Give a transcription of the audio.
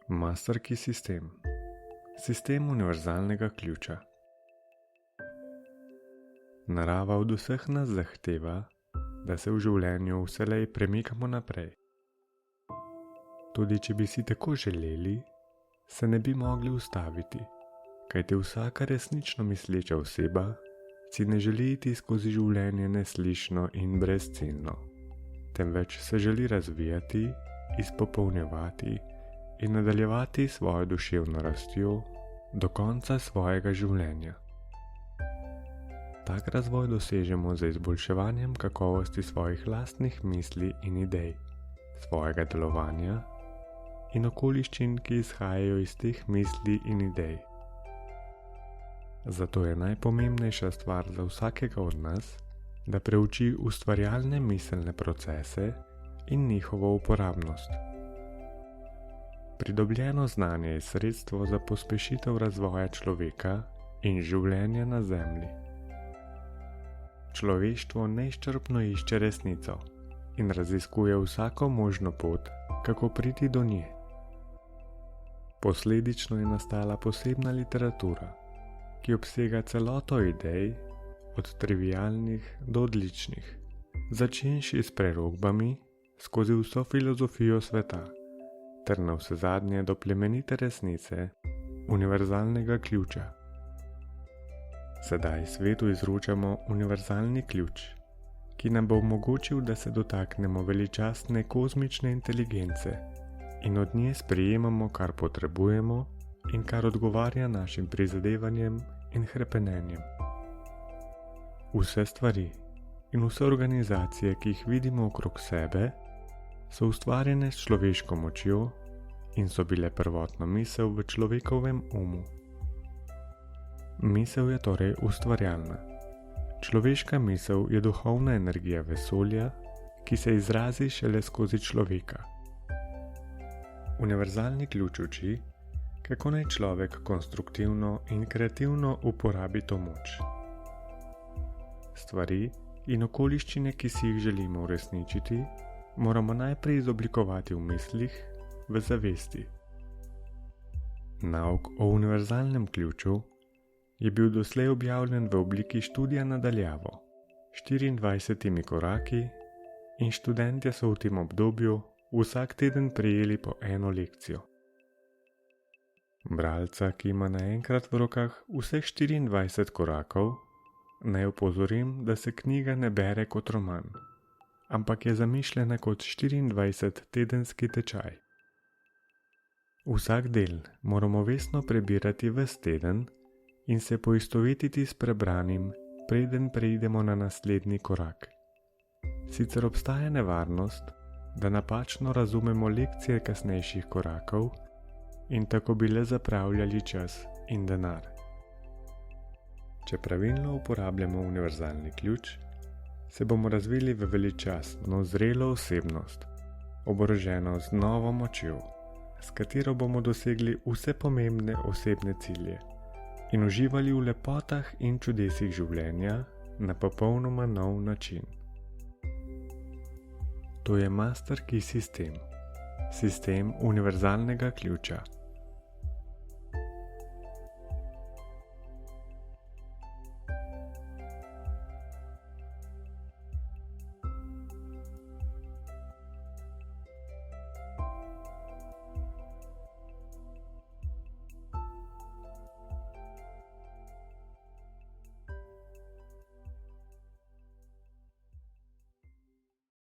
Master Key sistem. Sistem univerzalnega ključa. Narava od vseh nas zahteva, da se v življenju vselej premikamo naprej. Tudi če bi si tako želeli, se ne bi mogli ustaviti, kajti vsaka resnično misleča oseba si ne želi iti skozi življenje neslišno in brezciljno, temveč se želi razvijati, izpopolnjevati in nadaljevati svojo duševno rastjo do konca svojega življenja. Tak razvoj dosežemo z izboljševanjem kakovosti svojih lastnih misli in idej, svojega delovanja in okoliščin, ki izhajajo iz teh misli in idej. Zato je najpomembnejša stvar za vsakega od nas, da preuči ustvarjalne miselne procese in njihovo uporabnost. Pridobljeno znanje je sredstvo za pospešitev razvoja človeka in življenja na Zemlji. Človeštvo neizčrpno išče resnico in raziskuje vsako možno pot, kako priti do nje. Posledično je nastala posebna literatura, ki obsega celoto idej, od trivialnih do odličnih, začenši s prerokbami skozi vso filozofijo sveta, ter navsezadnje do plemenite resnice, univerzalnega ključa. Sedaj svetu izročamo univerzalni ključ, ki nam bo omogočil, da se dotaknemo veličastne kozmične inteligence in od nje sprejemamo, kar potrebujemo in kar odgovarja našim prizadevanjem in hrepenenjem. Vse stvari in vse organizacije, ki jih vidimo okrog sebe, so ustvarjene s človeško močjo in so bile prvotna misel v človekovem umu. Misel je torej ustvarjalna. Človeška misel je duhovna energija vesolja, ki se izrazi šele skozi človeka. Univerzalni ključ uči, kako naj človek konstruktivno in kreativno uporabi to moč. Stvari in okoliščine, ki si jih želimo uresničiti, moramo najprej izoblikovati v mislih, v zavesti. Nauk o univerzalnem ključu je bil doslej objavljen v obliki študija na daljavo, 24 koraki, in študentje so v tem obdobju vsak teden prejeli po eno lekcijo. Bralca, ki ima naenkrat v rokah vseh 24 korakov, naj opozorim, da se knjiga ne bere kot roman, ampak je zamišljena kot 24-tedenski tečaj. Vsak del moramo vestno prebirati ves teden in se poistovetiti s prebranim, preden preidemo na naslednji korak. Sicer obstaja nevarnost, da napačno razumemo lekcije kasnejših korakov in tako bi le zapravljali čas in denar. Če pravilno uporabljamo univerzalni ključ, se bomo razvili v veličastno, zrelo osebnost, oboroženo z novo močjo, s katero bomo dosegli vse pomembne osebne cilje in uživali v lepotah in čudesih življenja na popolnoma nov način. To je Master Key sistem, sistem univerzalnega ključa.